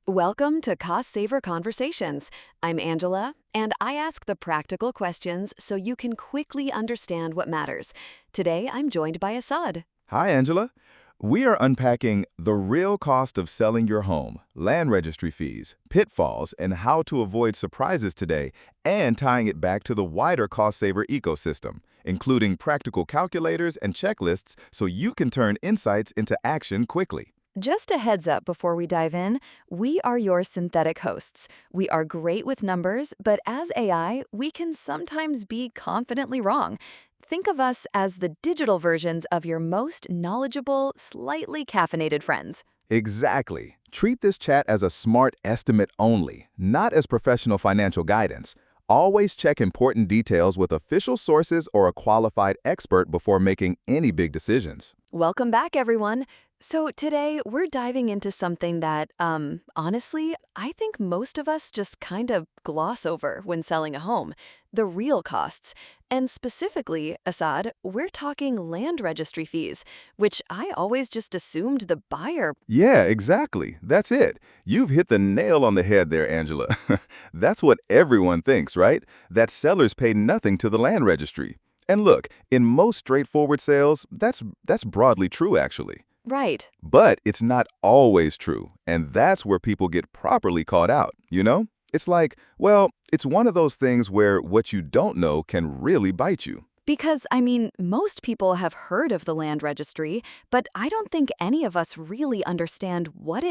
Welcome to Cost Saver Conversations. I'm Angela, and I ask the practical questions so you can quickly understand what matters. Today, I'm joined by Assad. Hi, Angela. We are unpacking the real cost of selling your home, land registry fees, pitfalls, and how to avoid surprises today, and tying it back to the wider cost saver ecosystem, including practical calculators and checklists so you can turn insights into action quickly. Just a heads up before we dive in, we are your synthetic hosts. We are great with numbers, but as AI, we can sometimes be confidently wrong. Think of us as the digital versions of your most knowledgeable, slightly caffeinated friends. Exactly. Treat this chat as a smart estimate only, not as professional financial guidance. Always check important details with official sources or a qualified expert before making any big decisions. Welcome back, everyone. So today we're diving into something that, honestly, I think most of us just kind of gloss over when selling a home, the real costs. And specifically, Assad, we're talking land registry fees, which I always just assumed the buyer. Yeah, exactly. That's it. You've hit the nail on the head there, Angela. That's what everyone thinks, right? That sellers pay nothing to the land registry. And look, in most straightforward sales, that's broadly true, actually. Right. But it's not always true, and that's where people get properly caught out, you know? It's like, well, it's one of those things where what you don't know can really bite you. Because, most people have heard of the land registry, but I don't think any of us really understand what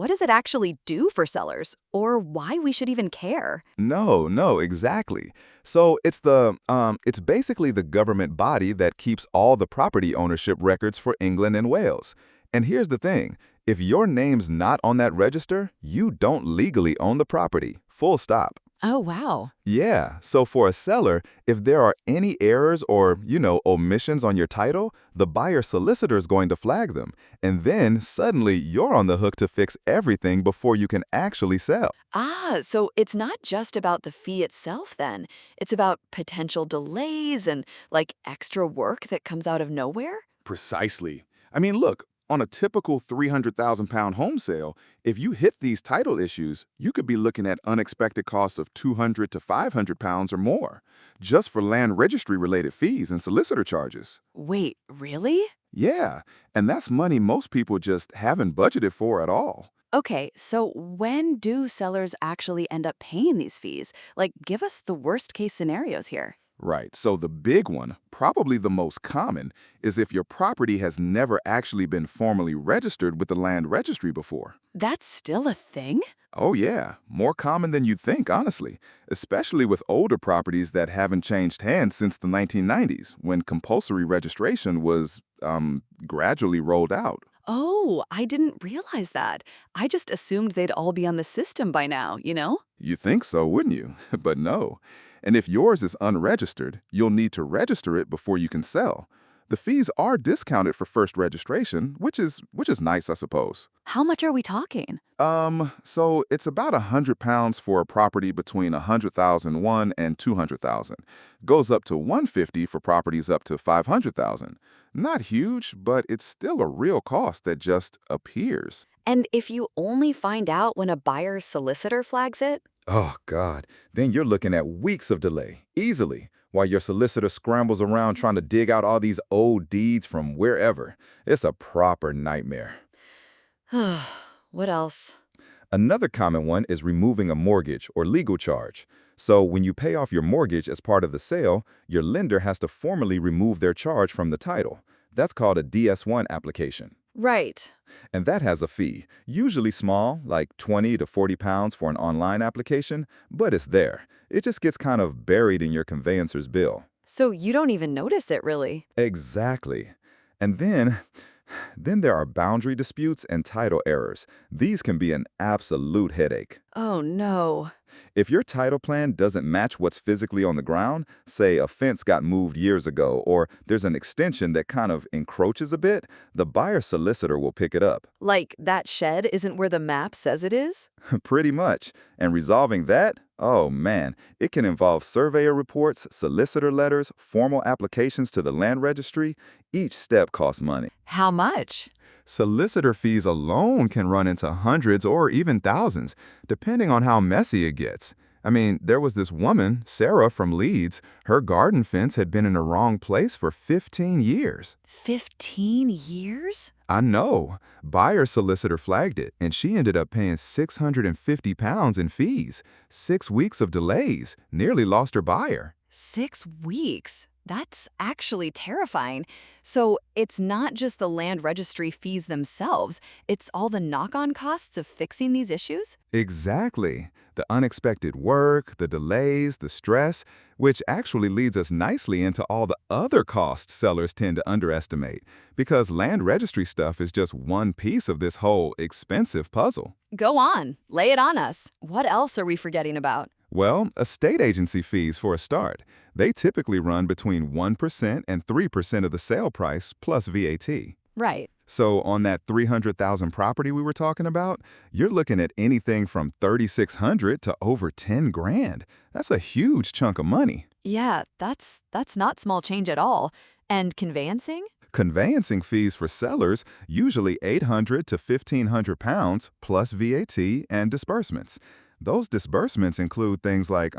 does it actually do for sellers, or why we should even care. No, exactly. So it's basically the government body that keeps all the property ownership records for England and Wales. And here's the thing, if your name's not on that register, you don't legally own the property. Full stop. Oh, wow. Yeah, so for a seller, if there are any errors or, omissions on your title, the buyer solicitor is going to flag them. And then suddenly you're on the hook to fix everything before you can actually sell. Ah, so it's not just about the fee itself then. It's about potential delays and like extra work that comes out of nowhere? Precisely. I mean, look, on a typical 300,000 pound home sale, if you hit these title issues, you could be looking at unexpected costs of 200 to 500 pounds or more, just for land registry related fees and solicitor charges. Wait, really? Yeah, and that's money most people just haven't budgeted for at all. Okay, so when do sellers actually end up paying these fees? Like, give us the worst case scenarios here. Right, so the big one, probably the most common, is if your property has never actually been formally registered with the land registry before. That's still a thing? Oh yeah, more common than you'd think, honestly, especially with older properties that haven't changed hands since the 1990s, when compulsory registration was, gradually rolled out. Oh, I didn't realize that. I just assumed they'd all be on the system by now? You think so, wouldn't you? But no. And if yours is unregistered, you'll need to register it before you can sell. The fees are discounted for first registration, which is nice, I suppose. How much are we talking? So it's about £100 for a property between 100,001 and 200,000. Goes up to 150 for properties up to 500,000. Not huge, but it's still a real cost that just appears. And if you only find out when a buyer's solicitor flags it? Oh, God. Then you're looking at weeks of delay, easily, while your solicitor scrambles around trying to dig out all these old deeds from wherever. It's a proper nightmare. What else? Another common one is removing a mortgage or legal charge. So when you pay off your mortgage as part of the sale, your lender has to formally remove their charge from the title. That's called a DS1 application. Right. And that has a fee, usually small, like 20 to 40 pounds for an online application, but it's there. It just gets kind of buried in your conveyancer's bill. So you don't even notice it, really? Exactly. And then there are boundary disputes and title errors. These can be an absolute headache. Oh, no. If your title plan doesn't match what's physically on the ground, say a fence got moved years ago, or there's an extension that kind of encroaches a bit, the buyer solicitor will pick it up. Like that shed isn't where the map says it is? Pretty much. And resolving that, Oh man, it can involve surveyor reports, solicitor letters, formal applications to the land registry. Each step costs money. How much? Solicitor fees alone can run into hundreds or even thousands, depending on how messy it gets. I mean, there was this woman, Sarah from Leeds. Her garden fence had been in the wrong place for 15 years. 15 years? I know. Buyer solicitor flagged it, and she ended up paying £650 in fees. 6 weeks of delays. Nearly lost her buyer. 6 weeks? That's actually terrifying. So it's not just the land registry fees themselves, it's all the knock-on costs of fixing these issues? Exactly. The unexpected work, the delays, the stress, which actually leads us nicely into all the other costs sellers tend to underestimate, because land registry stuff is just one piece of this whole expensive puzzle. Go on, lay it on us. What else are we forgetting about? Well, estate agency fees for a start. They typically run between 1% and 3% of the sale price plus VAT. Right. So on that 300,000 property we were talking about, you're looking at anything from 3,600 to over 10 grand. That's a huge chunk of money. Yeah, that's not small change at all. And conveyancing? Conveyancing fees for sellers, usually 800 to 1,500 pounds plus VAT and disbursements. Those disbursements include things like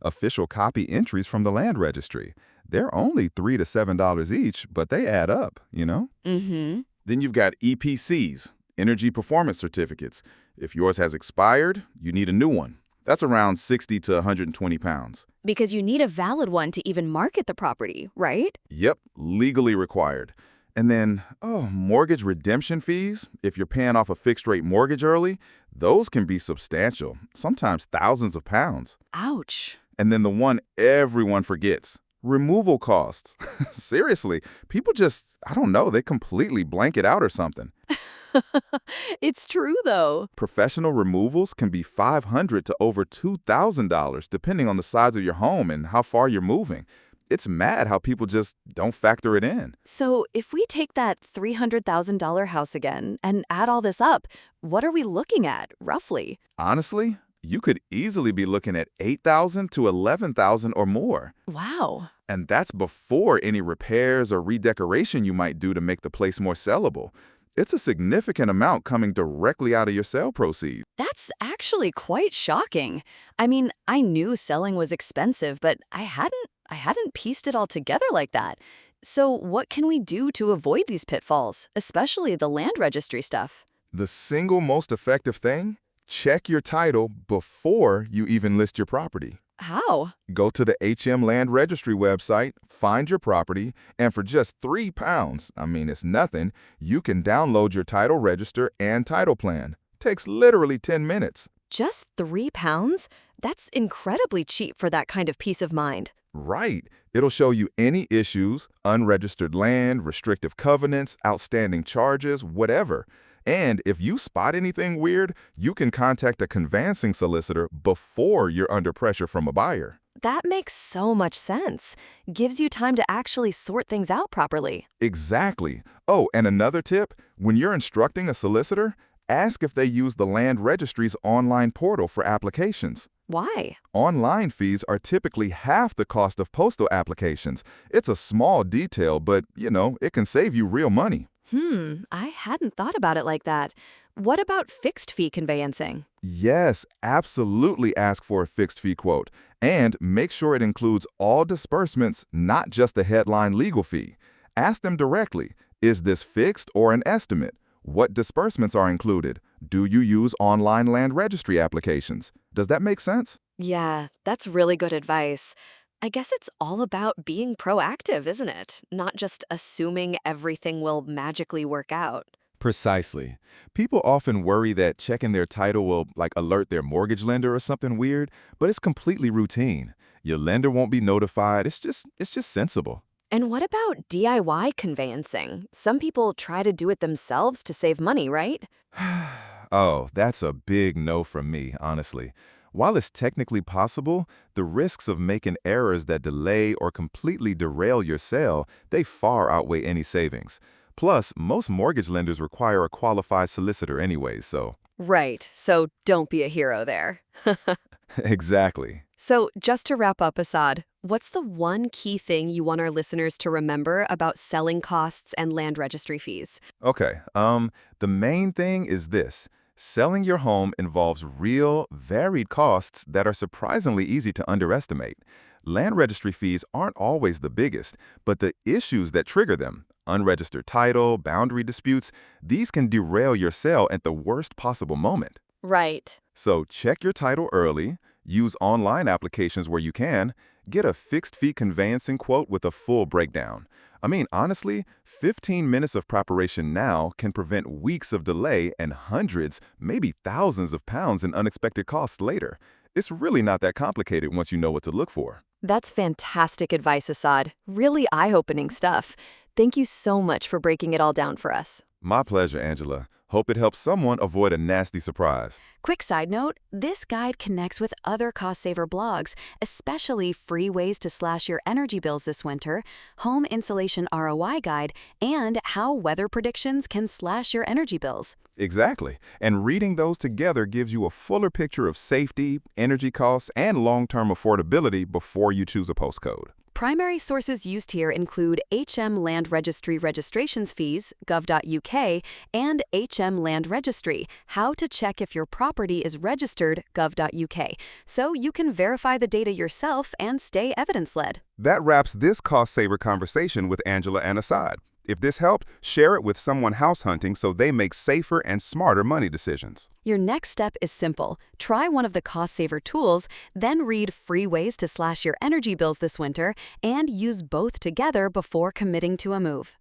official copy entries from the land registry. They're only $3 to $7 each, but they add up, you know? Mm-hmm. Then you've got EPCs, Energy Performance Certificates. If yours has expired, you need a new one. That's around 60 to 120 pounds. Because you need a valid one to even market the property, right? Yep, legally required. And then, mortgage redemption fees. If you're paying off a fixed-rate mortgage early, those can be substantial, sometimes thousands of pounds. Ouch. And then the one everyone forgets, removal costs. Seriously, people just, I don't know, they completely blank it out or something. It's true, though. Professional removals can be $500 to over $2,000 depending on the size of your home and how far you're moving. It's mad how people just don't factor it in. So if we take that $300,000 house again and add all this up, what are we looking at, roughly? Honestly, you could easily be looking at $8,000 to $11,000 or more. Wow. And that's before any repairs or redecoration you might do to make the place more sellable. It's a significant amount coming directly out of your sale proceeds. That's actually quite shocking. I mean, I knew selling was expensive, but I hadn't pieced it all together like that. So what can we do to avoid these pitfalls, especially the land registry stuff? The single most effective thing? Check your title before you even list your property. How? Go to the HM Land Registry website, find your property, and for just £3, I mean it's nothing, you can download your title register and title plan. Takes literally 10 minutes. Just £3? That's incredibly cheap for that kind of peace of mind. Right. It'll show you any issues, unregistered land, restrictive covenants, outstanding charges, whatever. And if you spot anything weird, you can contact a conveyancing solicitor before you're under pressure from a buyer. That makes so much sense. Gives you time to actually sort things out properly. Exactly. Oh, and another tip, when you're instructing a solicitor, ask if they use the land registry's online portal for applications. Why? Online fees are typically half the cost of postal applications. It's a small detail, but, it can save you real money. I hadn't thought about it like that. What about fixed fee conveyancing? Yes, absolutely ask for a fixed fee quote. And make sure it includes all disbursements, not just the headline legal fee. Ask them directly, is this fixed or an estimate? What disbursements are included? Do you use online land registry applications? Does that make sense? Yeah, that's really good advice. I guess it's all about being proactive, isn't it? Not just assuming everything will magically work out. Precisely. People often worry that checking their title will, alert their mortgage lender or something weird, but it's completely routine. Your lender won't be notified. It's just sensible. And what about DIY conveyancing? Some people try to do it themselves to save money, right? Oh, that's a big no from me, honestly. While it's technically possible, the risks of making errors that delay or completely derail your sale, they far outweigh any savings. Plus, most mortgage lenders require a qualified solicitor anyway, so. Right, so don't be a hero there. Exactly. So, just to wrap up, Assad, what's the one key thing you want our listeners to remember about selling costs and land registry fees? Okay, the main thing is this. Selling your home involves real, varied costs that are surprisingly easy to underestimate. Land registry fees aren't always the biggest, but the issues that trigger them, unregistered title, boundary disputes, these can derail your sale at the worst possible moment. Right. So check your title early, use online applications where you can, get a fixed fee conveyancing quote with a full breakdown. I mean, honestly, 15 minutes of preparation now can prevent weeks of delay and hundreds, maybe thousands of pounds in unexpected costs later. It's really not that complicated once you know what to look for. That's fantastic advice, Assad. Really eye-opening stuff. Thank you so much for breaking it all down for us. My pleasure, Angela. Hope it helps someone avoid a nasty surprise. Quick side note, this guide connects with other cost-saver blogs, especially free ways to slash your energy bills this winter, home insulation ROI guide, and how weather predictions can slash your energy bills. Exactly. And reading those together gives you a fuller picture of safety, energy costs, and long-term affordability before you choose a postcode. Primary sources used here include HM Land Registry Registrations Fees, gov.uk, and HM Land Registry, How to Check If Your Property is Registered, gov.uk, so you can verify the data yourself and stay evidence-led. That wraps this cost-saver conversation with Angela and Assad. If this helped, share it with someone house hunting so they make safer and smarter money decisions. Your next step is simple. Try one of the cost-saver tools, then read free ways to slash your energy bills this winter, and use both together before committing to a move.